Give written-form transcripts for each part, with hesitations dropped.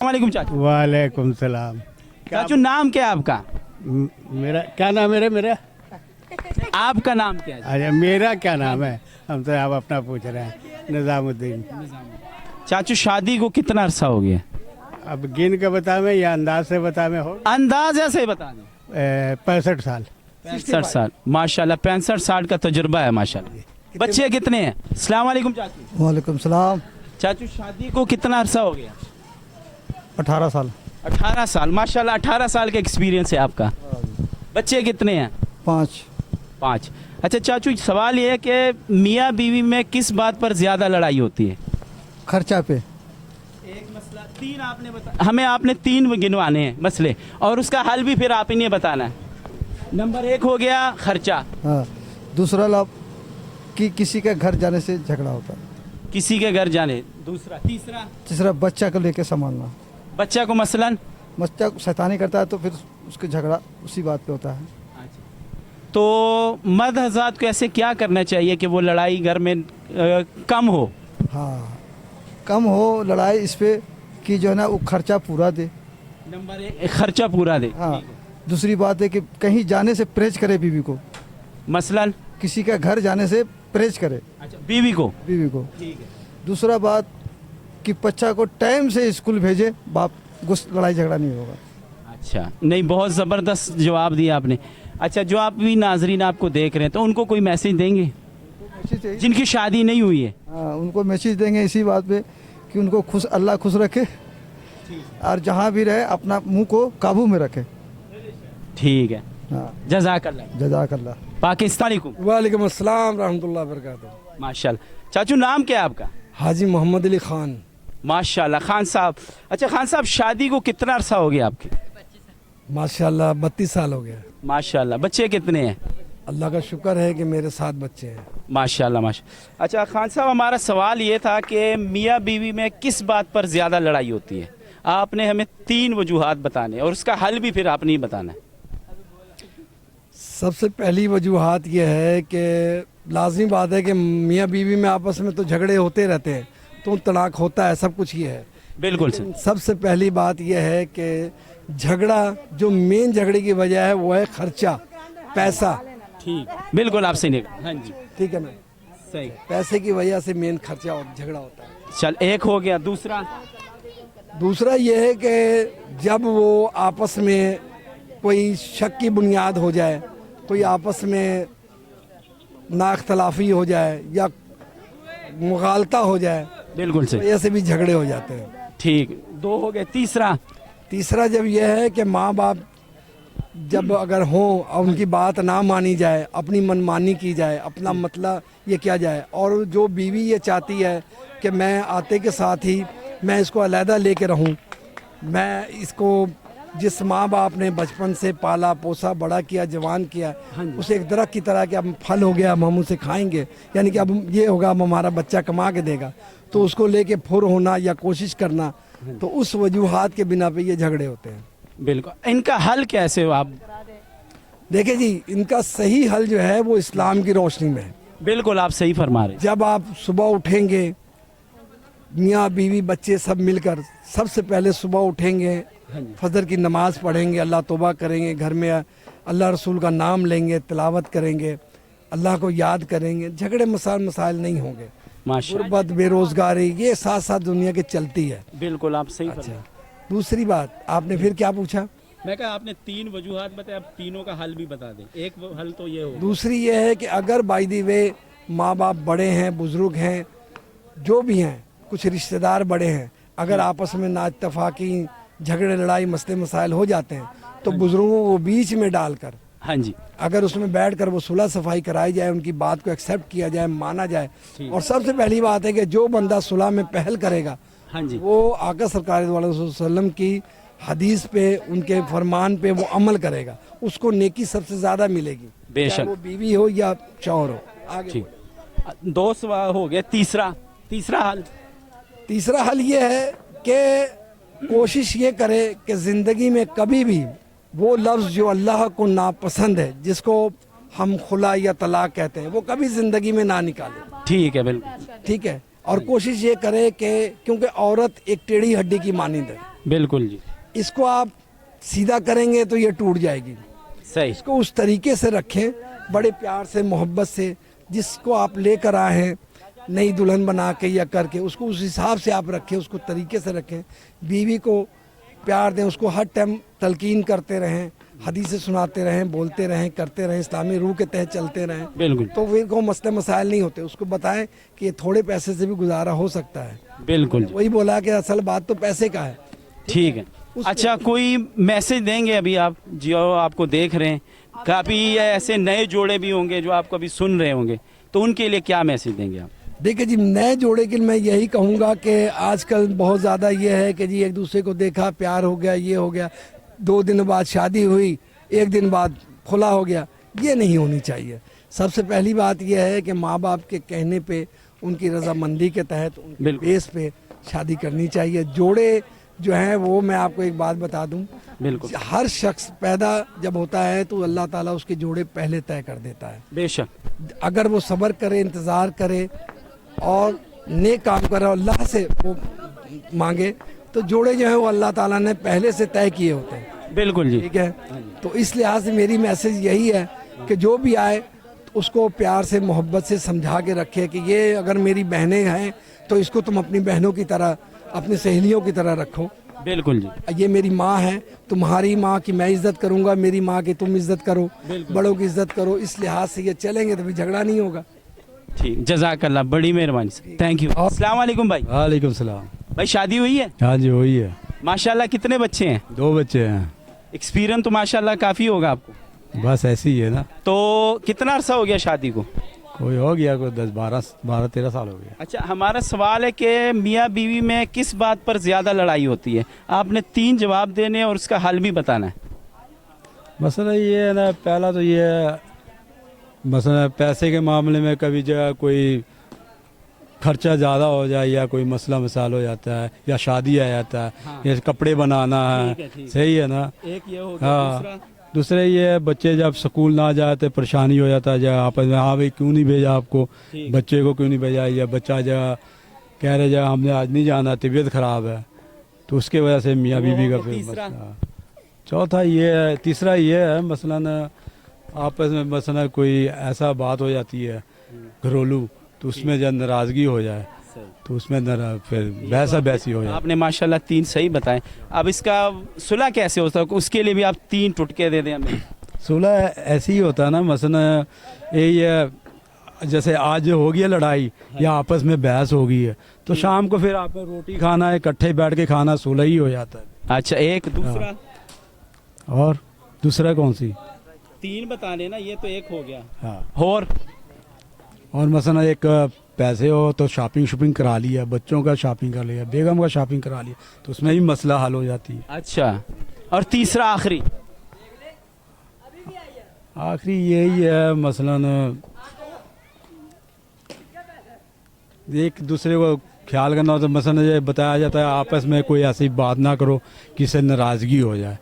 वालेकुम चाचू। वालेकुम सलाम। चाचू नाम क्या है आपका? मेरा क्या नाम है? मेरा आपका नाम क्या है? अच्छा, मेरा क्या नाम है? हम तो आप अपना पूछ रहे हैं। निज़ामुद्दीन। चाचू शादी को कितना अरसा हो गया? अब गिन के बतावें या अंदाज से बतावें? हो अंदाजा से बता दें। 65 साल। 65 साल माशाल्लाह, 65 साल का तजुर्बा है माशाल्लाह। बच्चे कितने हैं? अस्सलाम वालेकुम चाचू। वालेकुम सलाम। चाचू शादी को कितना अरसा हो गया? 18 साल। 18 साल माशाल्लाह, 18 साल का एक्सपीरियंस है आपका। बच्चे कितने हैं? 5। अच्छा चाचू, सवाल ये है कि मियाँ बीवी में किस बात पर ज़्यादा लड़ाई होती है? खर्चा पे। एक मसला, 3 आपने बता, हमें आपने 3 गिनवाने हैं मसले, और उसका हल भी फिर आप ही ने बताना है। नंबर 1 हो गया खर्चा। हाँ। दूसरा लाभ कि किसी के घर जाने से झगड़ा होता है। किसी के घर जाने। दूसरा। तीसरा बच्चा को लेके संभालना। बच्चा को मसलन बच्चा शैतानी करता है तो फिर उसके झगड़ा उसी बात पे होता है। तो मर्द हज़रात को ऐसे क्या करना चाहिए कि वो लड़ाई घर में कम हो? हाँ, कम हो लड़ाई इस पे कि जो है ना वो खर्चा पूरा दे। नंबर 1 खर्चा पूरा दे। हाँ। दूसरी बात है कि कहीं जाने से परहेज करे बीवी को। मसलन किसी का घर जाने से परहेज करे। अच्छा, बीवी को। ठीक है। दूसरा बात कि बच्चा को टाइम से स्कूल भेजे, बाप लड़ाई झगड़ा नहीं होगा। अच्छा, नहीं, बहुत ज़बरदस्त जवाब दिया आपने। अच्छा, जो आप भी नाजरीन आपको देख रहे हैं तो उनको कोई मैसेज देंगे जिनकी शादी नहीं हुई है? हाँ, उनको मैसेज देंगे इसी बात पे कि उनको अल्लाह खुश रखे और जहाँ भी रहे अपना मुंह को काबू में रखे। ठीक है। हाँ। जज़ाकल्लाह। पाकिस्तानी को। वालेकुम अस्सलाम रहमतुल्लाह बरकातहू। माशाल्लाह। चाचू नाम क्या है आपका? हाजी मोहम्मद अली खान। माशाल्लाह खान साहब। अच्छा खान साहब, शादी को कितना अरसा हो गया आपके? माशाल्लाह 32 साल हो गया। माशाल्लाह। बच्चे कितने हैं? अल्लाह का शुक्र है कि मेरे 7 बच्चे हैं। माशाल्लाह माशाल्लाह। अच्छा खान साहब, हमारा सवाल ये था कि मियाँ बीवी में किस बात पर ज़्यादा लड़ाई होती है? आपने हमें 3 वजूहात बताने और उसका हल भी फिर आपने ही बताना है। सबसे पहली वजूहात यह है कि लाजमी बात है कि मियाँ बीवी में आपस में तो झगड़े होते रहते हैं, तो तलाक होता है, सब कुछ ये है। बिल्कुल सर। सबसे पहली बात यह है कि झगड़ा, जो मेन झगड़े की वजह है वो है खर्चा, पैसा। ठीक, बिल्कुल आप सही नहीं। हाँ जी, ठीक है ना, सही। पैसे की वजह से मेन खर्चा और झगड़ा होता है। चल, एक हो गया। दूसरा यह है कि जब वो आपस में कोई शक की बुनियाद हो जाए, कोई आपस में नाख्तलाफी हो जाए या मुगालता हो जाए, बिल्कुल सही, ऐसे भी झगड़े हो जाते हैं। ठीक, 2 हो गए। तीसरा जब यह है कि माँ बाप जब अगर हों और उनकी बात ना मानी जाए, अपनी मनमानी की जाए, अपना मतलब ये किया जाए, और जो बीवी ये चाहती है कि मैं आते के साथ ही मैं इसको अलहदा लेके रहूं, मैं इसको जिस माँ बाप ने बचपन से पाला पोसा बड़ा किया जवान किया, उसे एक दरख्त की तरह कि अब फल हो गया, हम उसे खाएंगे, यानी कि अब ये होगा अब हमारा बच्चा कमा के देगा, तो उसको लेके फुर होना या कोशिश करना, तो उस वजूहात के बिना पे ये झगड़े होते हैं। बिल्कुल। इनका हल कैसे हो आप? देखिए जी, इनका सही हल जो है वो इस्लाम की रोशनी में है। बिल्कुल आप सही फरमा रहे। जब आप सुबह उठेंगे, मियाँ बीवी बच्चे सब मिलकर सबसे पहले सुबह उठेंगे, फजर की नमाज पढ़ेंगे, अल्लाह तौबा करेंगे, घर में अल्लाह रसूल का नाम लेंगे, तिलावत करेंगे, अल्लाह को याद करेंगे, झगड़े मसाइल नहीं होंगे। गुर्बत, बेरोजगारी ये साथ साथ दुनिया के चलती है। बिल्कुल आप सही। अच्छा, दूसरी बात आपने फिर क्या पूछा? मैं कहा आपने 3 वजूहात बताए, अब तीनों का हल भी बता दें। एक हल तो ये हो, दूसरी ये है कि अगर बाय द वे माँ बाप बड़े हैं, बुजुर्ग हैं, जो भी हैं, कुछ रिश्तेदार बड़े हैं, अगर आपस में ना इत्तफाकी झगड़े लड़ाई मसले मसाइल हो जाते हैं, तो बुजुर्गों को बीच में डालकर, हाँ जी, अगर उसमें बैठकर वो सुलह सफाई कराई जाए, उनकी बात को एक्सेप्ट किया जाए, माना जाए। और सबसे पहली बात है कि जो बंदा सुलह में पहल करेगा, हाँ जी, वो आका सरकार वसल्लम की हदीस पे, उनके फरमान पे वो अमल करेगा, उसको नेकी सबसे ज्यादा मिलेगी, बेशक, वो बीवी हो या शौहर हो। आगे ठीक, 2 सवाल हो गए। तीसरा हल ये है कि कोशिश ये करे कि जिंदगी में कभी भी वो लफ्ज़ जो अल्लाह को नापसंद है, जिसको हम खुला या तलाक कहते हैं, वो कभी जिंदगी में ना निकाले। ठीक है, बिल्कुल ठीक है। और कोशिश ये करे कि क्योंकि औरत एक टेढ़ी हड्डी की मानिंद है, बिल्कुल जी, इसको आप सीधा करेंगे तो ये टूट जाएगी। सही, इसको उस तरीके से रखें, बड़े प्यार से मोहब्बत से, जिसको आप लेकर आए हैं नई दुल्हन बना के या करके, उसको उस हिसाब से आप रखें, उसको तरीके से रखें। बीवी को प्यार दें, उसको हर टाइम तलकीन करते रहें, हदीसें सुनाते रहें, बोलते रहें, करते रहें, इस्लामी रूह के तहत चलते रहें। बिल्कुल तो फिर को मसले मसाइल नहीं होते। उसको बताएं कि ये थोड़े पैसे से भी गुजारा हो सकता है। बिल्कुल जी, वही बोला कि असल बात तो पैसे का है। ठीक है। अच्छा, कोई मैसेज देंगे अभी आप जो आपको देख रहे हैं, काफ़ी ऐसे नए जोड़े भी होंगे जो आपको अभी सुन रहे होंगे, तो उनके लिए क्या मैसेज देंगे आप? देखिए जी, नए जोड़े के लिए मैं यही कहूँगा कि आजकल बहुत ज़्यादा ये है कि जी एक दूसरे को देखा, प्यार हो गया, ये हो गया, 2 दिन बाद शादी हुई, 1 दिन बाद खुला हो गया, ये नहीं होनी चाहिए। सबसे पहली बात यह है कि माँ बाप के कहने पे, उनकी रजामंदी के तहत, उनके बिल्कुल। बेस पे शादी करनी चाहिए। जोड़े जो हैं वो मैं आपको एक बात बता दूं, बिल्कुल, हर शख्स पैदा जब होता है तो अल्लाह ताला उसके जोड़े पहले तय कर देता है। बेशक, अगर वो सब्र करे, इंतज़ार करे और नेक काम करे, अल्लाह से वो मांगे, तो जोड़े जो हैं वो अल्लाह ताला ने पहले से तय किए होते हैं। बिल्कुल जी, ठीक है, तो इस लिहाज से मेरी मैसेज यही है कि जो भी आए तो उसको प्यार से, मोहब्बत से समझा के रखे कि ये अगर मेरी बहनें हैं तो इसको तुम अपनी बहनों की तरह, अपनी सहेलियों की तरह रखो। बिल्कुल जी, ये मेरी माँ है, तुम्हारी माँ की मैं इज्जत करूंगा, मेरी माँ की तुम इज्जत करो, बड़ों की इज्जत करो। इस लिहाज से ये चलेंगे तो भी झगड़ा नहीं होगा। ठीक, जज़ाकल्लाह, बड़ी मेहरबानी सर, थैंक यू। अस्सलाम वालेकुम भाई। वालेकुम सलाम। भाई शादी हुई है? हाँ जी, वही है। माशाल्लाह, कितने बच्चे हैं? 2 बच्चे हैं। एक्सपीरियंस तो माशाल्लाह काफ़ी होगा आपको। बस ऐसे ही है ना। तो कितना अरसा हो गया शादी को? कोई हो गया, कोई 12-13 साल हो गया। अच्छा, हमारा सवाल है कि मियाँ बीवी में किस बात पर ज़्यादा लड़ाई होती है? आपने 3 जवाब देने और उसका हल भी बताना है। मसला ये है ना, पहला तो ये है, मसला पैसे के मामले में कभी जो कोई खर्चा ज़्यादा हो जाए या कोई मसला मसाल हो जाता है या शादी आ जाता है, हाँ। या कपड़े बनाना ठीक है, है, ठीक है। सही है ना। एक ये हो गया, हाँ, दूसरा दूसरे ये बच्चे जब स्कूल ना जाए तो परेशानी हो जाता है, जब आपस में, हाँ भाई क्यों नहीं भेजा आपको, ठीक। बच्चे को क्यों नहीं भेजा, या बच्चा जब कह रहे जब हमने आज नहीं जाना, तबीयत ख़राब है, तो उसके वजह से मियाँ बीवी का फिर तीसरा? मसला। चौथा ये है, तीसरा ये है मसलन आपस में मसलन कोई ऐसा बात हो जाती है घरेलू, तो उसमें जब नाराज़गी हो जाए सही। तो उसमें फिर बहसी हो जाए। आपने माशाल्लाह 3 सही बताए। अब इसका सुलह कैसे होता है, उसके लिए भी आप 3 टुटके दे दें हमें। सुलह ऐसे ही होता है ना, मसलन यही है, जैसे आज हो गई है लड़ाई या आपस में बहस हो गई है, तो शाम को फिर आपको रोटी खाना है, इकट्ठे बैठ के खाना, सुलह ही हो जाता है। अच्छा, एक दूसरा, और दूसरा कौन सी? 3 बताने ना, ये तो एक हो गया। हाँ, और मसलन एक पैसे हो तो शॉपिंग करा लिया, बच्चों का शॉपिंग कर लिया, बेगम का शॉपिंग करा लिया, तो उसमें भी मसला हल हो जाती है। अच्छा, और तीसरा आखिरी यही है, मसलन एक दूसरे को ख्याल करना हो, तो मसलन ये बताया जाता है आपस में कोई ऐसी बात ना करो कि इससे नाराज़गी हो जाए।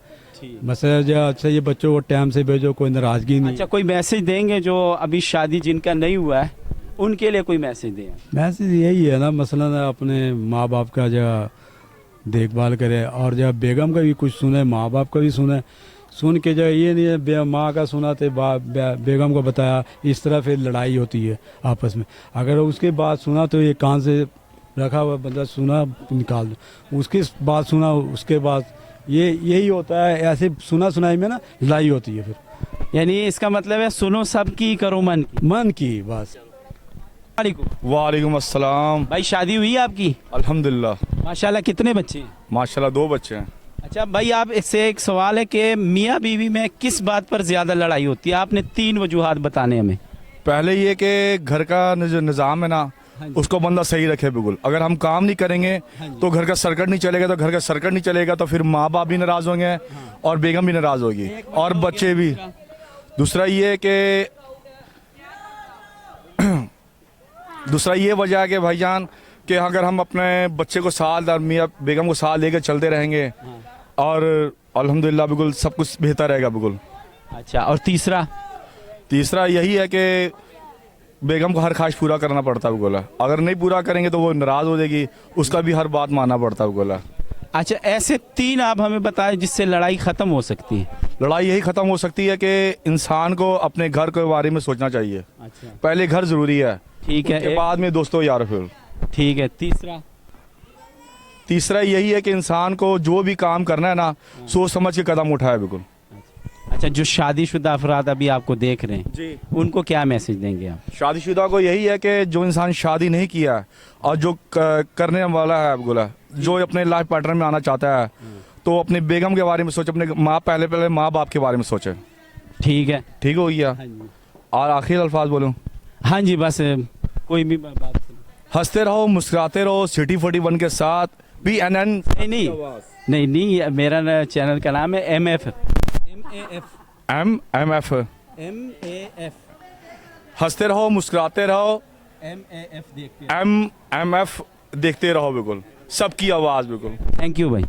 मसलन जो अच्छा, ये बच्चों को टाइम से भेजो, कोई नाराज़गी नहीं। अच्छा, कोई मैसेज देंगे जो अभी शादी जिनका नहीं हुआ है उनके लिए कोई मैसेज दें? मैसेज यही है ना, मसलन अपने माँ बाप का जो देखभाल करे, और जब बेगम का भी कुछ सुने, माँ बाप का भी सुने, सुन के जो ये नहीं है माँ का सुना तो बेगम को बताया, इस तरह फिर लड़ाई होती है आपस में। अगर उसके बाद सुना तो ये कान से रखा हुआ बंदा सुना निकाल दो, उसकी बात सुना उसके बाद, यही होता है। ऐसे सुना सुनाई में ना लड़ाई होती है फिर। यानी इसका मतलब है सुनो सबकी, करो मन की। बस। वालेकुम अस्सलाम। भाई शादी हुई है आपकी? अल्हम्दुलिल्लाह। माशाल्लाह, कितने बच्चे हैं? माशाल्लाह 2 बच्चे हैं। अच्छा भाई, आप इससे एक सवाल है कि मियाँ बीवी में किस बात पर ज़्यादा लड़ाई होती है? आपने 3 वजूहात बताने हमें। पहले ये कि घर का जो निज़ाम है ना, उसको बंदा सही रखे बिल्कुल। अगर हम काम नहीं करेंगे तो घर का सर्कट नहीं चलेगा, तो घर का सर्कट नहीं चलेगा तो फिर माँ बाप भी नाराज़ होंगे और बेगम भी नाराज़ होगी और बच्चे भी। दूसरा ये कि दूसरा ये वजह है कि भाईजान कि अगर हम अपने बच्चे को साथ और मियाँ बेगम को साथ लेकर चलते रहेंगे और अल्हम्दुलिल्लाह बिल्कुल सब कुछ बेहतर रहेगा बिल्कुल। अच्छा, और तीसरा यही है कि बेगम को हर ख्वाहिश पूरा करना पड़ता है बिल्कुल। अगर नहीं पूरा करेंगे तो वो नाराज़ हो जाएगी, उसका भी हर बात मानना पड़ता है बिल्कुल। अच्छा, ऐसे 3 आप हमें बताएं जिससे लड़ाई ख़त्म हो सकती है। लड़ाई यही ख़त्म हो सकती है कि इंसान को अपने घर के बारे में सोचना चाहिए। अच्छा, पहले घर ज़रूरी है, ठीक है। उसके बाद में दोस्तों यार। फिर ठीक है। तीसरा यही है कि इंसान को जो भी काम करना है ना, सोच समझ के कदम उठाए बिल्कुल। अच्छा, जो शादीशुदा अफराद अभी आपको देख रहे हैं जी, उनको क्या मैसेज देंगे आप? शादीशुदा को यही है कि जो इंसान शादी नहीं किया है और जो करने वाला है बिल्कुल है, जो अपने लाइफ पार्टनर में आना चाहता है, तो अपनी बेगम के बारे में सोचे, अपने पहले माँ बाप के बारे में सोचे। ठीक है। ठीक हो गया। और आखिरी अल्फाज बोलूँ? हाँ जी, बस कोई भी बात सुनो। हंसते रहो, मुस्कुराते रहो, सिटी 41 के साथ। BNN नहीं, मेरा चैनल का नाम है MF। MF। हंसते रहो, मुस्कुराते रहो, MF देखते रहो बिल्कुल, सबकी आवाज़ बिल्कुल। थैंक यू भाई।